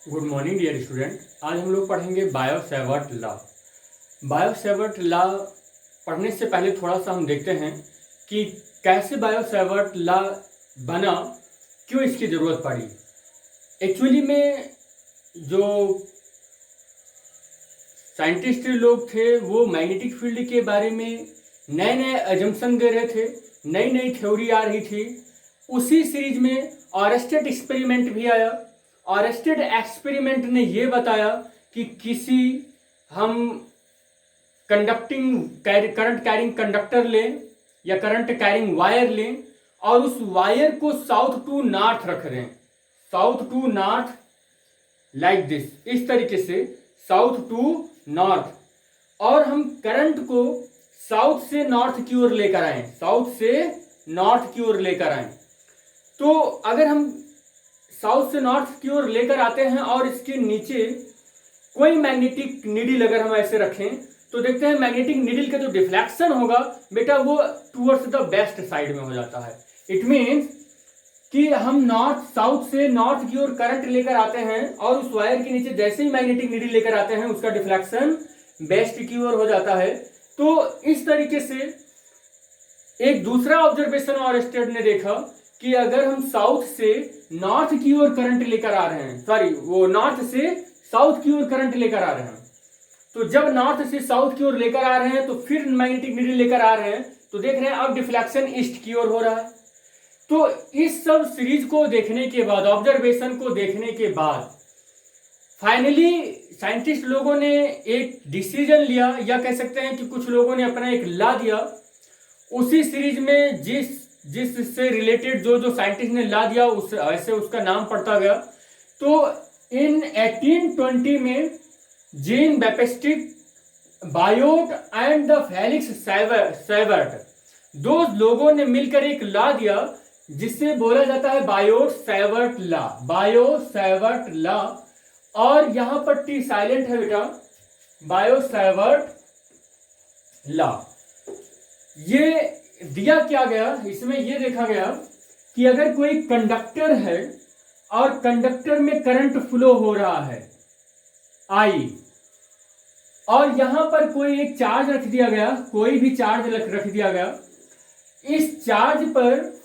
Good morning dear student. आज हम लोग पढ़ेंगे bio Savart law. Bio Savart law पढ़ने से पहले थोड़ा सा हम देखते हैं कि कैसे बायो सेवर्ट लॉ बना, क्यों इसकी ज़रूरत पड़ी। एक्चुअली में जो साइंटिस्ट लोग थे वो मैग्नेटिक फील्ड के बारे में नए नए अजम्पशन दे रहे थे, नई नई थ्योरी आ रही थी। उसी सीरीज में ऑरेस्टेड एक्सपेरिमेंट भी आया। ऑरेस्टेड एक्सपेरिमेंट ने ये बताया कि किसी हम करंट कैरिंग कंडक्टर लें या करंट कैरिंग वायर लें और उस वायर को साउथ टू नॉर्थ रख दें, south to north like this, इस तरीके से साउथ टू नॉर्थ, और हम करंट को साउथ से नॉर्थ की ओर लेकर आए, साउथ से नॉर्थ की ओर लेकर आए। तो अगर हम साउथ से नॉर्थ की ओर लेकर आते हैं और इसके नीचे कोई मैग्नेटिक नीडल अगर हम ऐसे रखें तो देखते हैं मैग्नेटिक नीडल का जो डिफ्लेक्शन होगा बेटा वो टूवर्ड्स द वेस्ट साइड में हो जाता है। इट मीन्स कि हम नॉर्थ साउथ से नॉर्थ की ओर करंट लेकर आते हैं और उस वायर के नीचे जैसे ही मैग्नेटिक नीडल लेकर आते हैं उसका डिफ्लेक्शन वेस्ट की ओर हो जाता है। तो इस तरीके से एक दूसरा ऑब्जर्वेशन ऑरेस्टेड ने देखा कि अगर हम साउथ से नॉर्थ की ओर करंट लेकर आ रहे हैं, सॉरी वो नॉर्थ से साउथ की ओर करंट लेकर आ रहे हैं, तो जब नॉर्थ से साउथ की ओर लेकर आ रहे हैं तो फिर मैग्नेटिक नीडल लेकर आ रहे हैं तो देख रहे हैं अब डिफ्लेक्शन ईस्ट की ओर हो रहा है। तो इस सब सीरीज को देखने के बाद, ऑब्जर्वेशन को देखने के बाद फाइनली साइंटिस्ट लोगों ने एक डिसीजन लिया, या कह सकते हैं कि कुछ लोगों ने अपना एक लॉ दिया। उसी सीरीज में जिससे रिलेटेड जो साइंटिस्ट ने लॉ दिया उस ऐसे उसका नाम पड़ता गया। तो इन 1820 में Jean Baptiste Biot and the Felix Savart, दो लोगों ने मिलकर एक लॉ दिया जिससे बोला जाता है Biot Savart law, bio Savart law. और यहां पर टी साइलेंट है बेटा, बायो सेवर्ट लॉ। ये दिया क्या गया, इसमें यह देखा गया कि अगर कोई कंडक्टर है और कंडक्टर में करंट फ्लो हो रहा है आई, और यहां पर कोई एक चार्ज रख दिया गया, कोई भी चार्ज रख दिया गया, इस चार्ज पर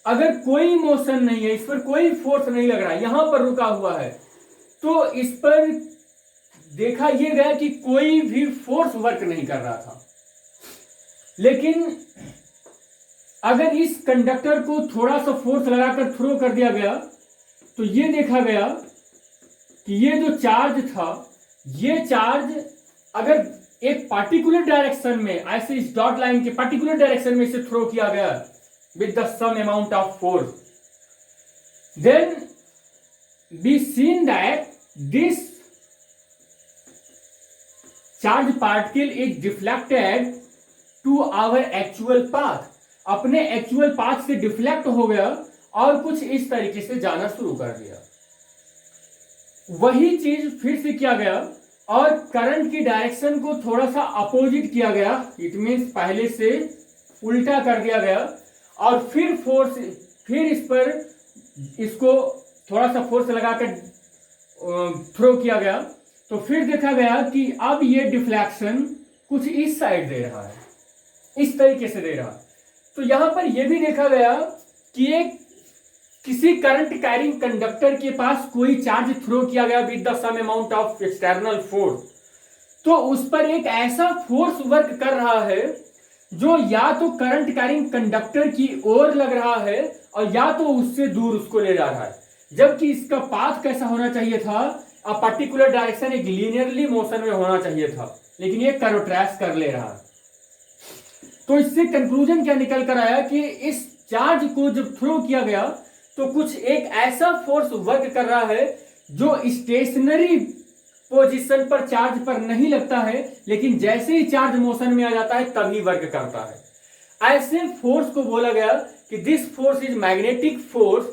अगर कोई मोशन नहीं है, इस पर कोई फोर्स नहीं लग रहा है, यहां पर रुका हुआ है, तो इस पर देखा यह गया कि कोई भी फोर्स वर्क नहीं कर रहा था। लेकिन अगर इस कंडक्टर को थोड़ा सा फोर्स लगाकर थ्रो कर दिया गया तो यह देखा गया कि ये जो चार्ज था, ये चार्ज अगर एक पार्टिकुलर डायरेक्शन में, ऐसे इस डॉट लाइन के पार्टिकुलर डायरेक्शन में इसे थ्रो किया गया with the some amount of force, then be seen that this charge particle is deflected to our actual path, अपने एक्चुअल पाथ से डिफ्लेक्ट हो गया और कुछ इस तरीके से जाना शुरू कर दिया। वही चीज फिर से किया गया और करंट की डायरेक्शन को थोड़ा सा अपोजिट किया गया, इट मीन्स पहले से उल्टा कर दिया गया, और फिर फोर्स, फिर इस पर इसको थोड़ा सा फोर्स लगाकर थ्रो किया गया, तो फिर देखा गया कि अब ये डिफ्लेक्शन कुछ इस साइड दे रहा है, इस तरीके से दे रहा है। तो यहां पर यह भी देखा गया कि एक किसी करंट कैरिंग कंडक्टर के पास कोई चार्ज थ्रो किया गया with the some amount of external force, तो उस पर एक ऐसा फोर्स वर्क कर रहा है जो या तो करंट कैरिंग कंडक्टर की ओर लग रहा है और या तो उससे दूर उसको ले जा रहा है, जबकि इसका पाथ कैसा होना चाहिए था, अ पर्टिकुलर डायरेक्शन, एक लीनियरली मोशन में होना चाहिए था, लेकिन ये कर्व ट्रेस कर ले रहा है। तो इससे कंक्लूजन क्या निकल कर आया कि इस चार्ज को जब थ्रो किया गया तो कुछ एक ऐसा फोर्स वर्क कर रहा है जो स्टेशनरी पोजीशन पर चार्ज पर नहीं लगता है, लेकिन जैसे ही चार्ज मोशन में आ जाता है तभी वर्क करता है। ऐसे फोर्स को बोला गया कि this force is magnetic force,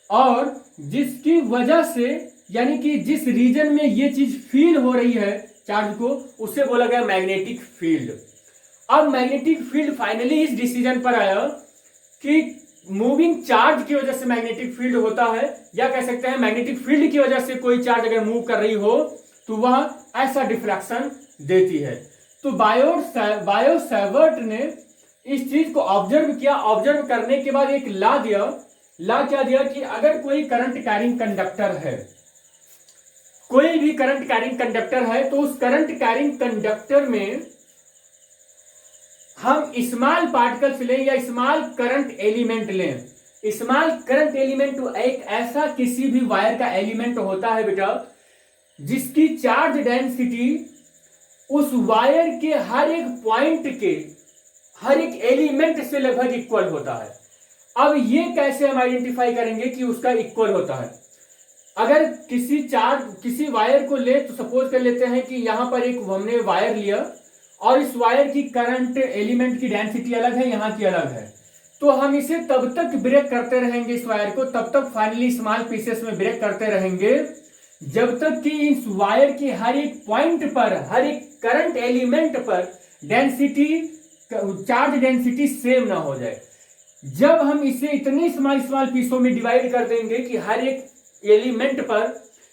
और जिसकी वजह से, यानी कि जिस रीजन में ये चीज फील हो रही है चार्ज को, उसे बोला गया मैग्नेटिक फील्ड। अब मैग्नेटिक फील्ड फाइनली इस डिसीजन पर आया कि मूविंग चार्ज की वजह से मैग्नेटिक फील्ड होता है, या कह सकते हैं मैग्नेटिक फील्ड की वजह से कोई चार्ज अगर मूव कर रही हो तो वह ऐसा डिफ्रैक्शन देती है। तो बायो सैवर्ट ने इस चीज को ऑब्जर्व किया। ऑब्जर्व करने के बाद एक लॉ दिया। लॉ क्या दिया कि अगर कोई करंट कैरिंग कंडक्टर है, कोई भी करंट कैरिंग कंडक्टर है, तो उस करंट कैरिंग कंडक्टर में हम स्मॉल पार्टिकल्स लें या स्मॉल करंट एलिमेंट लें। स्मॉल करंट एलिमेंट एक ऐसा किसी भी वायर का एलिमेंट होता है बेटा जिसकी चार्ज डेंसिटी उस वायर के हर एक पॉइंट के हर एक एलिमेंट से लगभग इक्वल होता है। अब ये कैसे हम आइडेंटिफाई करेंगे कि उसका इक्वल होता है? अगर किसी वायर को ले, तो सपोज कर लेते हैं कि यहां पर एक हमने वायर लिया और इस वायर की करंट एलिमेंट की डेंसिटी अलग है, यहां की अलग है, तो हम इसे तब तक ब्रेक करते रहेंगे, इस वायर को तब तक फाइनली स्मॉल पीसेस में ब्रेक करते रहेंगे जब तक कि इस वायर की हर एक पॉइंट पर, हर एक करंट एलिमेंट पर चार्ज डेंसिटी सेम ना हो जाए। जब हम इसे इतनी स्मॉल पीसों में डिवाइड कर देंगे कि हर एक एलिमेंट पर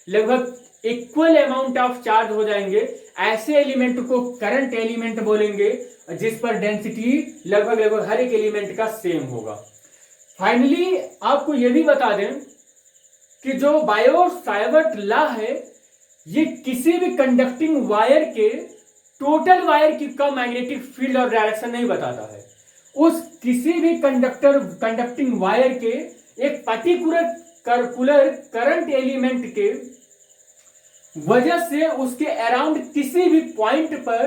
लगभग इक्वल अमाउंट ऑफ चार्ज हो जाएंगे, ऐसे एलिमेंट को करंट एलिमेंट बोलेंगे जिस पर डेंसिटी लगभग हर एक एलिमेंट का सेम होगा। फाइनली आपको यह भी बता दें कि जो बायो सैवर्ट लॉ है, ये किसी भी कंडक्टिंग वायर के टोटल वायर की का मैग्नेटिक फील्ड और डायरेक्शन नहीं बताता है। उस किसी भी कंडक्टिंग वायर के एक पर्टिकुलर करंट एलिमेंट के वजह से उसके अराउंड किसी भी पॉइंट पर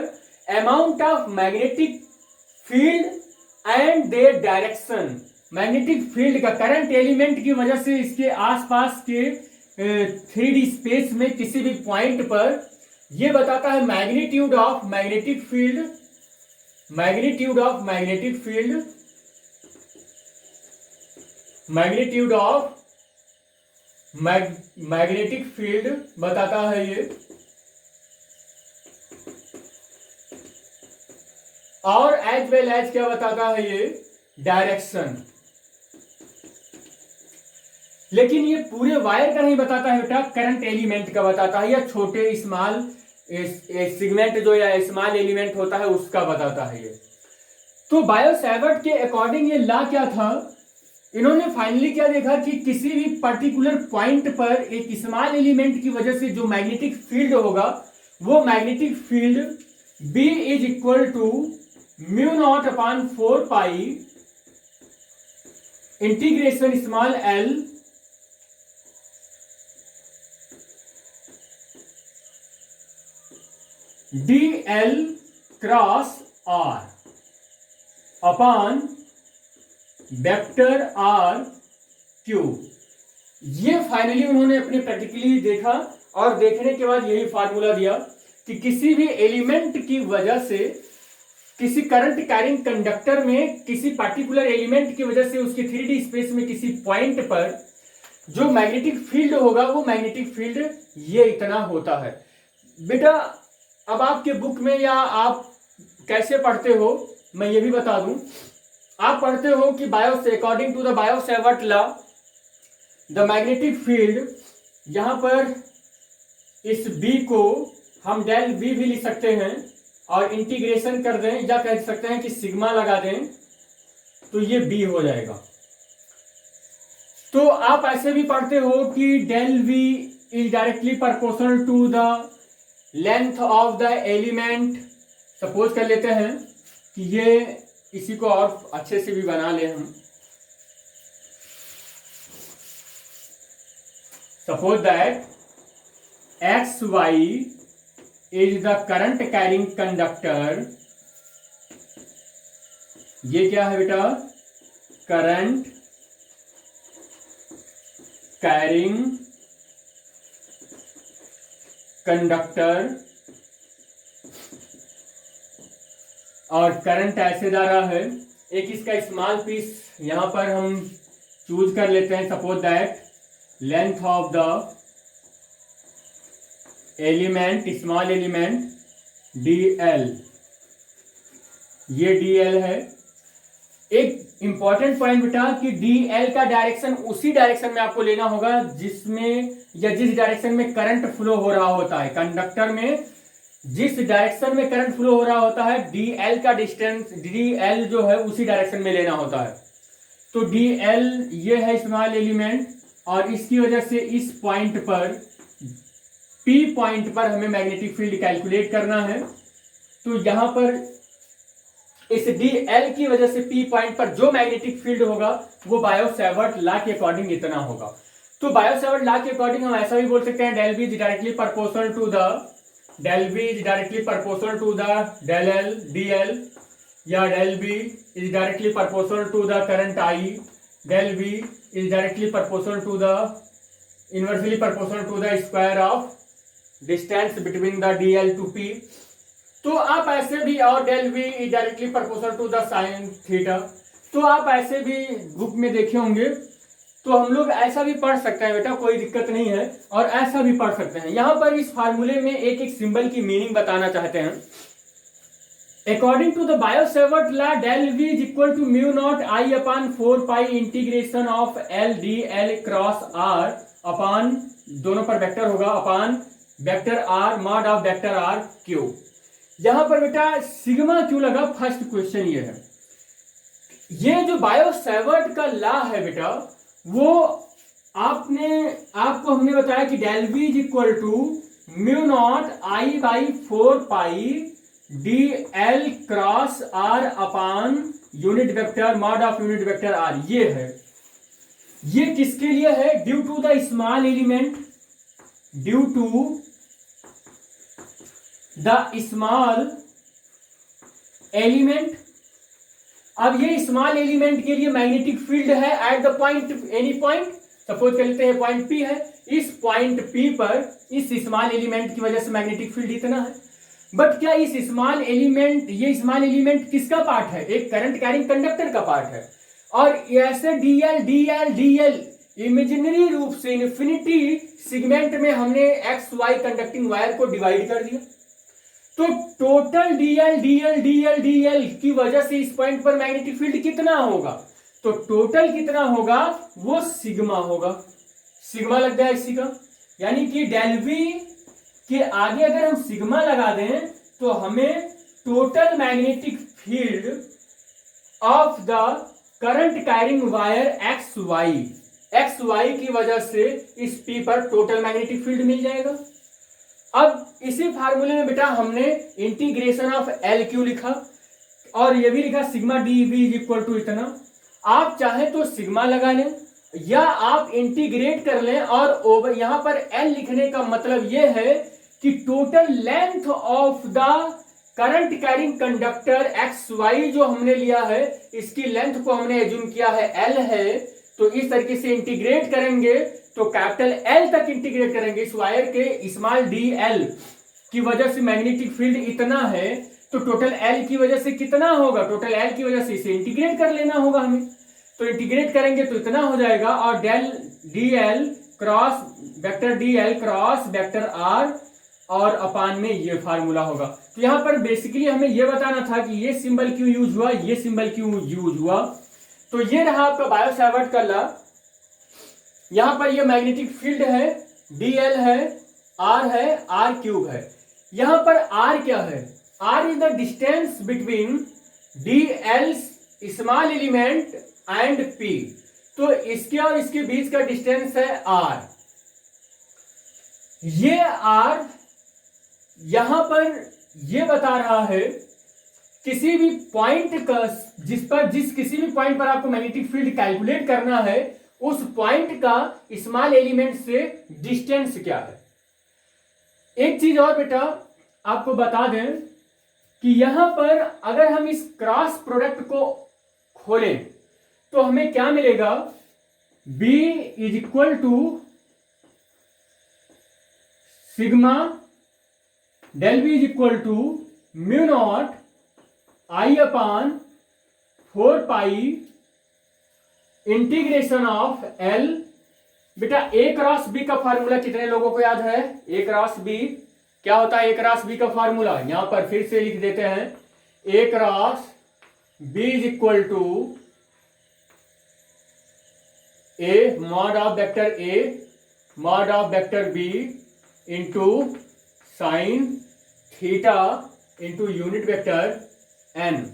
amount of magnetic field and their direction, magnetic field का करंट एलिमेंट की वजह से इसके आसपास के 3D स्पेस में किसी भी पॉइंट पर यह बताता है magnitude of magnetic field, magnitude of magnetic field, magnitude of magnetic field बताता है ये, और एज वेल एज क्या बताता है ये, डायरेक्शन। लेकिन ये पूरे वायर का नहीं बताता है बेटा, करंट एलिमेंट का बताता है, या छोटे स्मॉल सेगमेंट जो या स्मॉल एलिमेंट होता है उसका बताता है ये। तो बायो सैवर्ट के अकॉर्डिंग ये लॉ क्या था, इन्होंने फाइनली क्या देखा कि किसी भी पर्टिकुलर पॉइंट पर एक स्मॉल एलिमेंट की वजह से जो मैग्नेटिक फील्ड होगा, वो magnetic field B is equal to mu naught upon 4 pi integration small l dl cross r upon vector r cube. ये फाइनली उन्होंने अपने प्रैक्टिकली देखा और देखने के बाद यही फार्मूला दिया कि किसी भी एलिमेंट की वजह से, किसी करंट कैरिंग कंडक्टर में किसी पर्टिकुलर एलिमेंट की वजह से उसके 3D स्पेस में किसी पॉइंट पर जो मैग्नेटिक फील्ड होगा, वो मैग्नेटिक फील्ड ये इतना होता है। बेटा अब आपके बुक में या आप कैसे पढ़ते हो मैं ये भी बता दूं। आप पढ़ते हो कि according to the Biot Savart law the magnetic field, यहां पर इस B को हम डेल V भी लिख सकते हैं और इंटीग्रेशन कर दें, या कह सकते हैं कि सिग्मा लगा दें तो ये B हो जाएगा। तो आप ऐसे भी पढ़ते हो कि del V is directly proportional to the length of the element. Suppose कर लेते हैं कि ये, इसी को और अच्छे से भी बना ले हम। Suppose that XY is the current carrying conductor. ये क्या है बेटा, करंट कैरिंग कंडक्टर, और करंट ऐसे जा रहा है। एक इसका स्मॉल पीस यहां पर हम चूज कर लेते हैं। Suppose that length of the element, small element DL, ये DL है। एक इंपॉर्टेंट पॉइंट बेटा कि DL का डायरेक्शन उसी डायरेक्शन में आपको लेना होगा जिसमें या जिस डायरेक्शन में करंट फ्लो हो रहा होता है। कंडक्टर में जिस डायरेक्शन में करंट फ्लो हो रहा होता है DL का डिस्टेंस DL जो है उसी डायरेक्शन में लेना होता है। तो DL ये है स्मॉल एलिमेंट और इसकी वजह से इस पॉइंट पर P पॉइंट पर हमें मैग्नेटिक फील्ड कैलकुलेट करना है। तो यहां पर इस DL की वजह से P पॉइंट पर जो मैग्नेटिक फील्ड होगा वो बायो-सैवर्ट लॉ के अकॉर्डिंग इतना होगा। तो बायो-सैवर्ट लॉ के अकॉर्डिंग हम ऐसा भी बोल सकते हैं del V is directly proportional to the del V is directly proportional to the del L DL या del V is directly proportional to the current I del V is directly proportional to the inversely proportional to the square of distance between the DL to P। तो आप ऐसे भी और del V is directly proportional to the sin theta. तो आप ऐसे भी book में देखे होंगे। तो हम लोग ऐसा भी पढ़ सकते हैं बेटा, कोई दिक्कत नहीं है, और ऐसा भी पढ़ सकते हैं। यहां पर इस फार्मूले में एक एक सिंबल की मीनिंग बताना चाहते हैं। According to the Biot-Savart law del V is equal to mu naught I upon 4 pi integration of L DL cross R upon, दोनों पर वेक्टर होगा, upon vector R mod of vector R cube. यहां पर बेटा sigma क्यों लगा, first question ये है। ये जो बायो-सैवर्ट का लॉ है बेटा, वो आपको हमने बताया कि del V is equal to mu naught I by 4 pi DL cross R upon unit vector mod of unit vector R। ये है, ये किसके लिए है, due to the small element, due to the small element. अब ये small element के लिए मैग्नेटिक फील्ड है at the point, any point, suppose कर लेते हैं पॉइंट P है, इस पॉइंट P पर इस स्मॉल एलिमेंट की वजह से मैग्नेटिक फील्ड इतना है। बट क्या इस स्मॉल एलिमेंट, ये स्मॉल एलिमेंट किसका पार्ट है, एक करंट कैरिंग कंडक्टर का पार्ट है। और ऐसे DL इमेजिनरी रूप से इन्फिनिटी सेगमेंट में हमने XY कंडक्टिंग वायर को डिवाइड कर दिया। तो टोटल DL की वजह से इस पॉइंट पर मैग्नेटिक फील्ड कितना होगा, तो टोटल कितना होगा वो सिग्मा होगा। सिग्मा लग गया इसी का, यानी कि del V के आगे अगर हम सिग्मा लगा दें तो हमें total magnetic field of the current carrying wire XY की वजह से इस P पर टोटल मैग्नेटिक फील्ड मिल जाएगा। अब इसी फार्मूले में बेटा हमने इंटीग्रेशन ऑफ LQ लिखा और ये भी लिखा sigma dV is equal to इतना। आप चाहे तो सिग्मा लगा लें या आप इंटीग्रेट कर लें, और ओवर यहां पर L लिखने का मतलब यह है कि total length of the current carrying conductor XY जो हमने लिया है, इसकी लेंथ को हमने एज्यूम किया है L है। तो इस तरीके से इंटीग्रेट करेंगे तो कैपिटल L तक इंटीग्रेट करेंगे इस वायर के स्मॉल DL की वजह से मैग्नेटिक फील्ड इतना है, तो टोटल L की वजह से कितना होगा, टोटल L की वजह से इसे इंटीग्रेट कर लेना होगा हमें। तो इंटीग्रेट करेंगे तो इतना हो जाएगा, और DL क्रॉस वेक्टर R और अपान में ये फार्मूला होगा। तो यहां पर बेसिकली हमें ये बताना था कि ये सिंबल क्यों यूज हुआ, ये सिंबल क्यों यूज हुआ। तो ये रहा आपका बायो-सैवर्ट का लॉ। यहां पर ये मैग्नेटिक फील्ड है, DL है, R है, R क्यूब है। यहां पर R क्या है, R is the distance between DL small element and P। तो इसके और इसके बीच का डिस्टेंस है R। ये R यहां पर ये बता रहा है किसी भी पॉइंट का, जिस किसी भी पॉइंट पर आपको मैग्नेटिक फील्ड कैलकुलेट करना है, उस पॉइंट का स्मॉल एलिमेंट से डिस्टेंस क्या है। एक चीज और बेटा आपको बता दें कि यहां पर अगर हम इस क्रॉस प्रोडक्ट को खोलें तो हमें क्या मिलेगा, B is equal to sigma del V is equal to mu naught I upon 4 pi integration of L। बेटा A क्रॉस B का फार्मूला कितने लोगों को याद है, A क्रॉस B क्या होता है, A क्रॉस B का फार्मूला यहां पर फिर से लिख देते हैं, A cross B is equal to A mod of vector B into sine theta into unit vector N.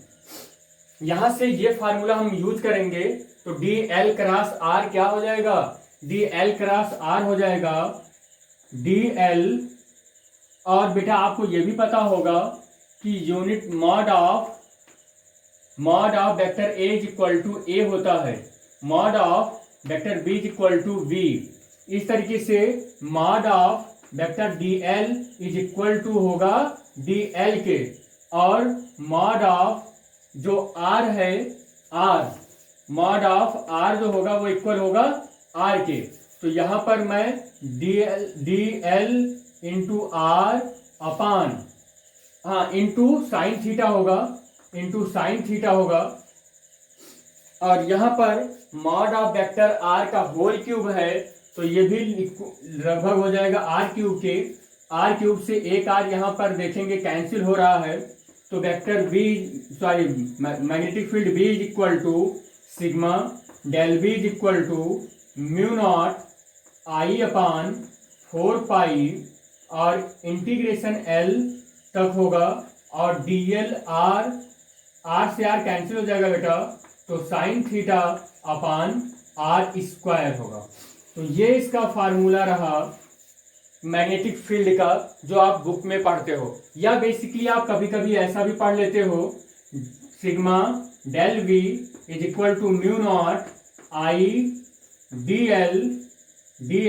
यहां से ये फार्मूला हम यूज करेंगे तो डी एल क्रॉस आर क्या हो जाएगा, डी एल क्रॉस आर हो जाएगा डी एल। और बेटा आपको ये भी पता होगा कि unit mod of vector A is equal to A होता है, mod of vector B is equal to B. इस तरीके से mod of vector D L is equal to होगा डी एल के, और मॉड ऑफ जो आर है आर, मॉड ऑफ आर जो होगा वो इक्वल होगा आर के। तो यहां पर मैं D L into R upon into sine theta होगा, और यहां पर मॉड ऑफ वेक्टर आर का होल क्यूब है तो ये भी लगभग हो जाएगा आर क्यूब के। आर क्यूब से एक आर यहां पर देखेंगे कैंसिल हो रहा है, तो vector B magnetic field B is equal to sigma del B is equal to mu naught I upon 4 pi, और इंटीग्रेशन एल तक होगा, और डी एल आर से आर कैंसिल हो जाएगा बेटा, तो sine theta upon R square होगा। तो ये इसका फार्मूला रहा मैग्नेटिक फील्ड का, जो आप बुक में पढ़ते हो, या बेसिकली आप कभी कभी ऐसा भी पढ़ लेते हो, sigma del V is equal to mu naught I D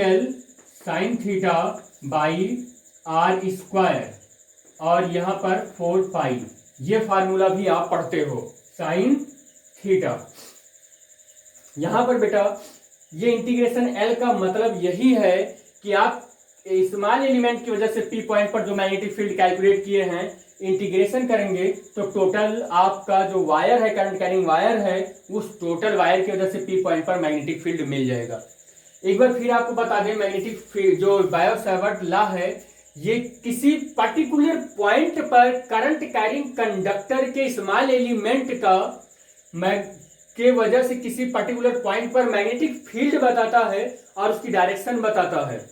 L sine theta by R square, और यहाँ पर 4 पाई। ये फार्मूला भी आप पढ़ते हो साइन थीटा। यहाँ पर बेटा ये इंटीग्रेशन एल का मतलब यही है कि आप स्मॉल एलिमेंट की वजह से पी पॉइंट पर जो मैग्नेटिक फील्ड कैलकुलेट किए हैं, इंटीग्रेशन करेंगे तो टोटल आपका जो वायर है, करंट कैरिंग वायर है, उस टोटल वायर की वजह से पी पॉइंट पर मैग्नेटिक फील्ड मिल जाएगा। एक बार फिर आपको बता दें, मैग्नेटिक फील्ड जो बायो-सैवर्ट लॉ है, ये किसी पर्टिकुलर पॉइंट पर करंट कैरिंग कंडक्टर के स्मॉल एलिमेंट का के वजह से किसी पर्टिकुलर पॉइंट पर मैग्नेटिक फील्ड बताता है और उसकी डायरेक्शन बताता है।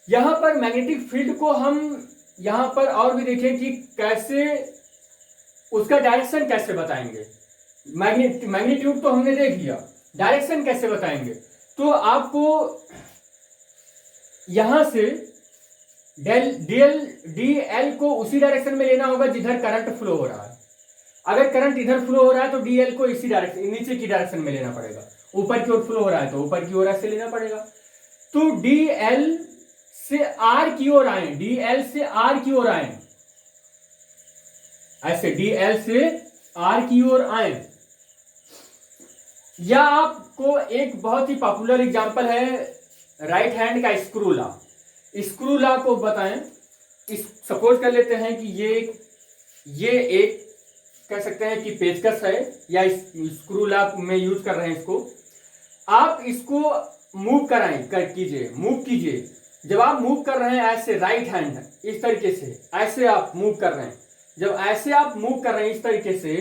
यहां पर मैग्नेटिक फील्ड को हम यहां पर और भी देखें कि कैसे उसका डायरेक्शन कैसे बताएंगे। मैग्नीट्यूड तो हमने देख लिया, डायरेक्शन कैसे बताएंगे। तो आपको यहां से डी एल को उसी डायरेक्शन में लेना होगा जिधर करंट फ्लो हो रहा है। अगर करंट इधर फ्लो हो रहा है तो डी एल को इसी डायरेक्शन, नीचे की डायरेक्शन में लेना पड़ेगा। ऊपर की ओर फ्लो हो रहा है तो ऊपर की ओर ऐसे लेना पड़ेगा। तो डी एल से आर की ओर आए, डी एल से आर की ओर आए, ऐसे डी एल से आर की ओर आए। या आपको एक बहुत ही पॉपुलर एग्जांपल है राइट हैंड का स्क्रू लॉ। स्क्रू लॉ को बताएं। सपोज कर लेते हैं कि ये एक कह सकते हैं कि पेचकस है, या स्क्रू लॉ में यूज कर रहे हैं इसको। आप इसको मूव मूव कीजिए। जब आप मूव कर रहे हैं ऐसे राइट हैंड इस तरीके से, ऐसे आप मूव कर रहे हैं, जब ऐसे आप मूव कर रहे हैं इस तरीके से,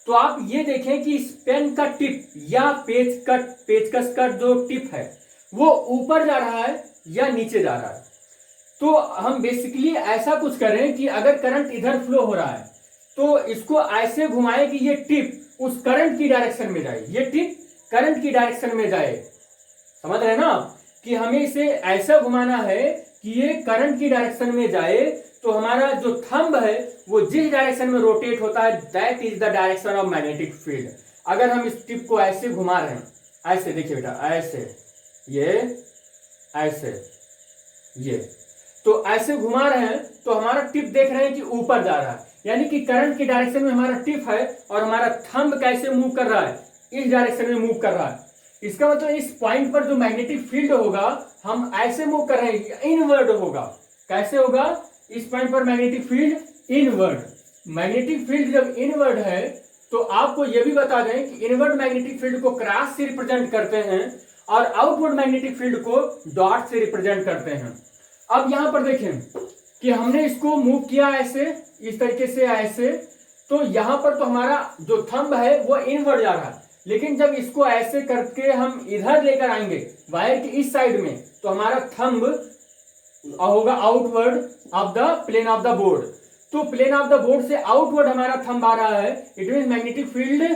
तो आप ये देखें कि इस पेन का टिप या पेचकस का जो टिप है वो ऊपर जा रहा है या नीचे जा रहा है। तो हम बेसिकली ऐसा कुछ करें कि अगर करंट इधर फ्लो हो रहा है तो इसको ऐसे घुमाएं कि ये टिप उस करंट की डायरेक्शन में जाए, ये टिप करंट की डायरेक्शन में जाए। समझ रहे हैं ना कि हमें इसे ऐसा घुमाना है कि ये करंट की डायरेक्शन में जाए। तो हमारा जो थंब है वो जिस डायरेक्शन में रोटेट होता है, that is the direction of magnetic field. अगर हम इस टिप को ऐसे घुमा रहे हैं, ऐसे देखिए बेटा, ऐसे ऐसे ये, तो ऐसे घुमा रहे हैं तो हमारा टिप देख रहे हैं कि ऊपर जा रहा है, यानी कि करंट की डायरेक्शन में हमारा टिप है, और हमारा थंब कैसे मूव कर रहा है, इस डायरेक्शन में मूव कर रहा है। इसका मतलब इस पॉइंट पर जो मैग्नेटिक फील्ड होगा हम ऐसे मूव कर रहे हैं, इनवर्ड होगा। कैसे होगा? इस पॉइंट पर magnetic field inward. Magnetic field जब इनवर्ड है तो आपको यह भी बता दें कि इनवर्ड मैग्नेटिक फील्ड को क्रॉस से रिप्रेजेंट करते हैं और outward magnetic field co dot से रिप्रेजेंट करते हैं। अब यहां पर देखें कि हमने इसको मूव किया ऐसे, इस तरीके से ऐसे, तो यहां पर तो हमारा जो थंब है वो इनवर्ड जा रहा है, लेकिन जब इसको ऐसे करके हम इधर लेकर आएंगे वायर के इस साइड में, तो हमारा थंब होगा outward of the plane of the board. तो प्लेन ऑफ द बोर्ड से आउटवर्ड हमारा थंब आ रहा है, it mean magnetic field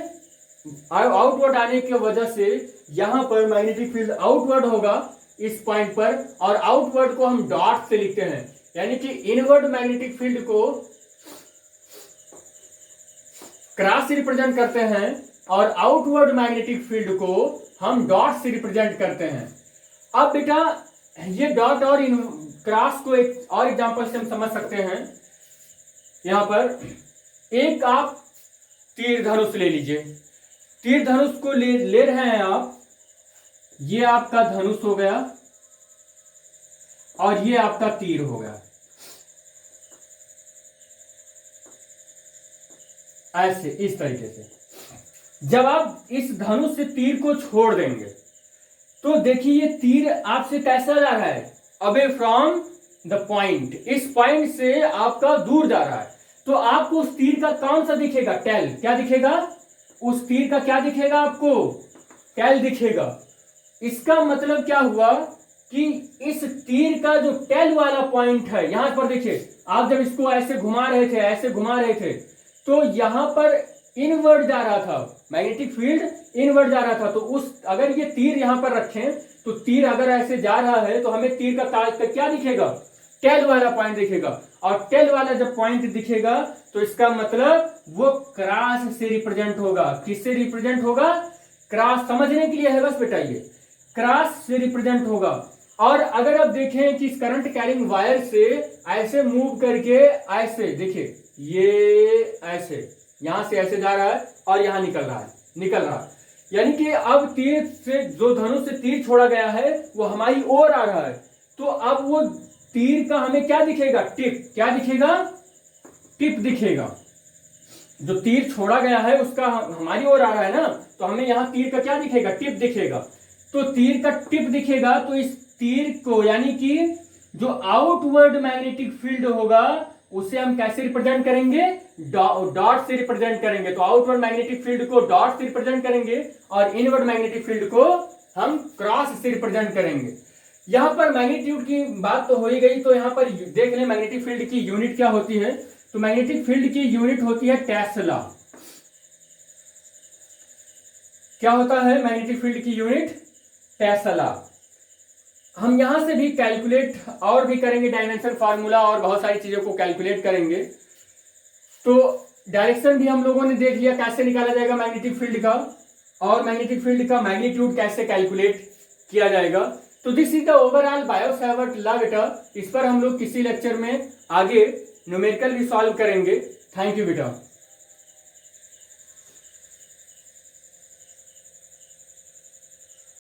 outward आने की वजह से यहां पर मैग्नेटिक फील्ड आउटवर्ड होगा इस पॉइंट पर, और आउटवर्ड को हम डॉट से लिखते हैं, यानी कि इनवर्ड मैग्नेटिक फील्ड को क्रॉस से रिप्रेजेंट करते हैं और आउटवर्ड मैग्नेटिक फील्ड को हम डॉट से रिप्रेजेंट करते हैं। अब बेटा ये डॉट और क्रॉस को एक और एग्जांपल से हम समझ सकते हैं। यहां पर एक आप तीर धनुष ले लीजिए, तीर धनुष को ले रहे हैं आप, ये आपका धनुष हो गया और ये आपका तीर हो गया, ऐसे इस तरीके से। जब आप इस धनुष से तीर को छोड़ देंगे तो देखिए ये तीर आपसे कैसा जा रहा है, अवे फ्रॉम द पॉइंट, इस पॉइंट से आपका दूर जा रहा है। तो आपको उस तीर का कौन सा दिखेगा, टेल, क्या दिखेगा, उस तीर का क्या दिखेगा आपको, टेल दिखेगा। इसका मतलब क्या हुआ कि इस तीर का जो टेल वाला पॉइंट है, यहां पर देखिए आप जब इसको ऐसे घुमा रहे थे, ऐसे घुमा रहे थे, तो यहां पर इनवर्ड जा रहा था, मैग्नेटिक फील्ड इनवर्ड जा रहा था। तो उस अगर ये तीर यहां पर रखें तो तीर अगर ऐसे जा रहा है तो हमें तीर का क्या दिखेगा, टेल वाला पॉइंट दिखेगा, और टेल वाला जब पॉइंट दिखेगा तो इसका मतलब वो क्रॉस से रिप्रेजेंट होगा। किससे रिप्रेजेंट होगा, क्रॉस, समझने के लिए है बस बेटा, ये क्रॉस से रिप्रेजेंट होगा। और अगर आप देखें कि इस करंट कैरिंग वायर से ऐसे मूव करके ऐसे देखिए, ये ऐसे यहां से ऐसे जा रहा है और यहां निकल रहा है, यानी कि अब तीर से जो धनुष से तीर छोड़ा गया है वो हमारी ओर आ रहा है। तो अब वो तीर का हमें क्या दिखेगा, टिप, क्या दिखेगा, टिप दिखेगा। जो तीर छोड़ा गया है उसका हमारी ओर आ रहा है ना, तो हमें यहां तीर का क्या दिखेगा, टिप दिखेगा। तो तीर का टिप दिखेगा, तो इस तीर को यानी कि जो आउटवर्ड मैग्नेटिक फील्ड होगा उसे हम कैसे रिप्रेजेंट करेंगे, डॉट से रिप्रेजेंट करेंगे। तो outward magnetic field co dot से रिप्रेजेंट करेंगे और इनवर्ड मैग्नेटिक फील्ड को हम क्रॉस से रिप्रेजेंट करेंगे। यहां पर मैग्नीट्यूड की बात तो हो ही गई, तो यहां पर देख लें मैग्नेटिक फील्ड की यूनिट क्या होती है। तो मैग्नेटिक फील्ड की यूनिट होती है टेस्ला। क्या होता है मैग्नेटिक फील्ड की यूनिट, टेस्ला। हम यहां से भी कैलकुलेट और भी करेंगे, डायमेंशन फार्मूला और बहुत सारी चीजों को कैलकुलेट करेंगे। तो डायरेक्शन भी हम लोगों ने देख लिया कैसे निकाला जाएगा मैग्नेटिक फील्ड का, और मैग्नेटिक फील्ड का मैग्नीट्यूड कैसे कैलकुलेट किया जाएगा। तो this is the overall bio-Savart law बेटा। इस पर हम लोग किसी लेक्चर में आगे न्यूमेरिकल भी सॉल्व करेंगे। थैंक यू बेटा।